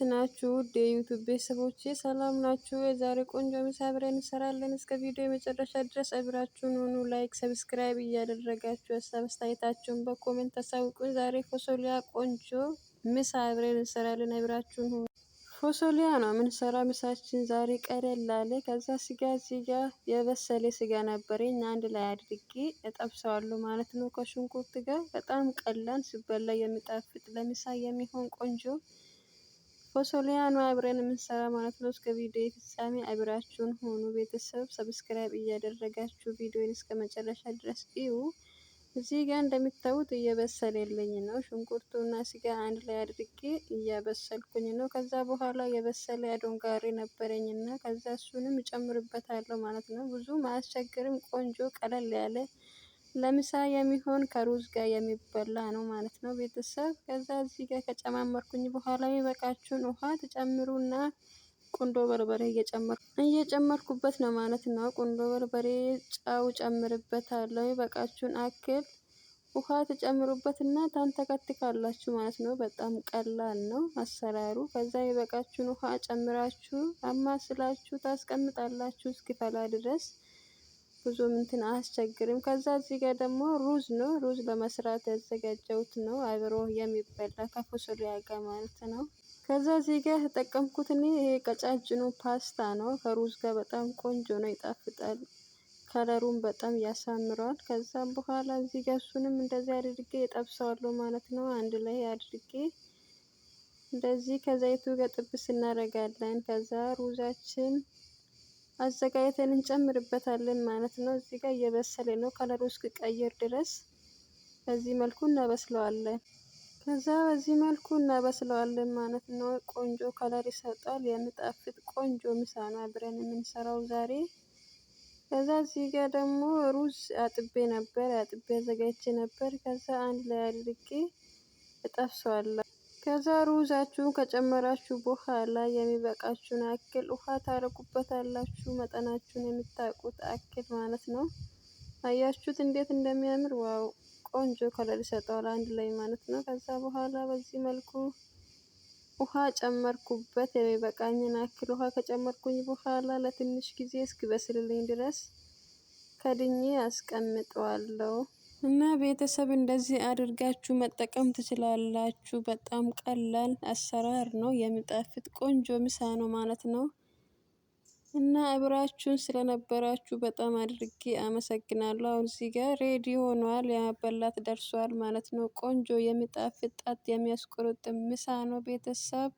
እንዴት ናችሁ? ውድ የዩቲዩብ ቤተሰቦቼ ሰላም ናችሁ? የዛሬ ቆንጆ ምሳ አብረን እንሰራለን። እስከ ቪዲዮ የመጨረሻ ድረስ አብራችሁን ሁኑ። ላይክ፣ ሰብስክራይብ እያደረጋችሁ ሀሳብ አስተያየታችሁን በኮሜንት ታሳውቁኝ። ዛሬ ፎሶሊያ ቆንጆ ምሳ አብረን እንሰራለን። አብራችሁን ሁኑ። ፎሶሊያ ነው የምንሰራ ምሳችን ዛሬ ቀለል ላለ። ከዛ ስጋ እዚህ ጋ የበሰለ ስጋ ነበረኝ አንድ ላይ አድርጌ እጠብሰዋለሁ ማለት ነው ከሽንኩርት ጋር። በጣም ቀላል ሲበላ የሚጣፍጥ ለምሳ የሚሆን ቆንጆ ፎሶሊያ ነው አብረን የምንሰራ ማለት ነው። እስከ ቪዲዮ ፍጻሜ አብራችሁን ሆኑ። ቤተሰብ ሰብስክራይብ እያደረጋችሁ ቪዲዮን እስከ መጨረሻ ድረስ እዩ። እዚህ ጋር እንደምታዩት እየበሰለልኝ ነው። ሽንኩርቱና ስጋ አንድ ላይ አድርጌ እያበሰልኩኝ ነው። ከዛ በኋላ የበሰለ አዶንጋሬ ነበረኝና ከዛ እሱንም እጨምርበታለሁ ማለት ነው። ብዙም አያስቸግርም። ቆንጆ ቀለል ያለ ለምሳ የሚሆን ከሩዝ ጋር የሚበላ ነው ማለት ነው ቤተሰብ። ከዛ እዚህ ጋር ከጨማመርኩኝ በኋላ የሚበቃችሁን ውሃ ትጨምሩና ቁንዶ በርበሬ እየጨመርኩበት ነው ማለት ነው። ቁንዶ በርበሬ፣ ጨው ጨምርበታለሁ። የሚበቃችሁን አክል ውሃ ትጨምሩበትና ታንተከትካላችሁ ማለት ነው። በጣም ቀላል ነው አሰራሩ። ከዛ የሚበቃችሁን ውሃ ጨምራችሁ አማስላችሁ ታስቀምጣላችሁ እስኪፈላ ድረስ። ብዙም እንትን አያስቸግርም። ከዛ እዚህ ጋር ደግሞ ሩዝ ነው። ሩዝ ለመስራት ያዘጋጀሁት ነው አብሮ የሚበላ ከፎሶሊያ ጋር ማለት ነው። ከዛ እዚህ ጋር የተጠቀምኩት እኔ ይሄ ቀጫጭኑ ፓስታ ነው። ከሩዝ ጋር በጣም ቆንጆ ነው፣ ይጣፍጣል። ከለሩን በጣም ያሳምረዋል። ከዛም በኋላ እዚህ ጋር እሱንም እንደዚህ አድርጌ እጠብሰዋለሁ ማለት ነው። አንድ ላይ አድርጌ እንደዚህ ከዘይቱ ጋር ጥብስ እናደርጋለን። ከዛ ሩዛችን አዘጋጅተን እንጨምርበታለን ማለት ነው። እዚህ ጋር እየበሰለ ነው ከለሩ እስኪቀይር ድረስ በዚህ መልኩ እናበስለዋለን። ከዛ በዚህ መልኩ እናበስለዋለን ማለት ነው። ቆንጆ ከለር ይሰጣል። የሚጣፍጥ ቆንጆ ምሳ ነው አብረን የምንሰራው ዛሬ። ከዛ እዚህ ጋር ደግሞ ሩዝ አጥቤ አዘጋጅቼ ነበር። ከዛ አንድ ላይ አድርጌ እጠብሰዋለሁ። ከዛ ሩዛችሁን ከጨመራችሁ በኋላ የሚበቃችሁን አክል ውሃ ታረጉበታላችሁ። መጠናችሁን የምታውቁት አክል ማለት ነው። አያችሁት እንዴት እንደሚያምር? ዋው! ቆንጆ ከለር ይሰጠዋል አንድ ላይ ማለት ነው። ከዛ በኋላ በዚህ መልኩ ውሃ ጨመርኩበት። የሚበቃኝን አክል ውሃ ከጨመርኩኝ በኋላ ለትንሽ ጊዜ እስኪበስልልኝ ድረስ ከድኜ አስቀምጠዋለሁ። እና ቤተሰብ እንደዚህ አድርጋችሁ መጠቀም ትችላላችሁ። በጣም ቀላል አሰራር ነው። የሚጣፍጥ ቆንጆ ምሳ ነው ማለት ነው። እና አብራችሁን ስለነበራችሁ በጣም አድርጌ አመሰግናለሁ። አሁን እዚህ ጋር ሬዲ ሆኗል፣ ለመበላት ደርሷል ማለት ነው። ቆንጆ የሚጣፍጥ ጣት የሚያስቆረጥም ምሳ ነው ቤተሰብ።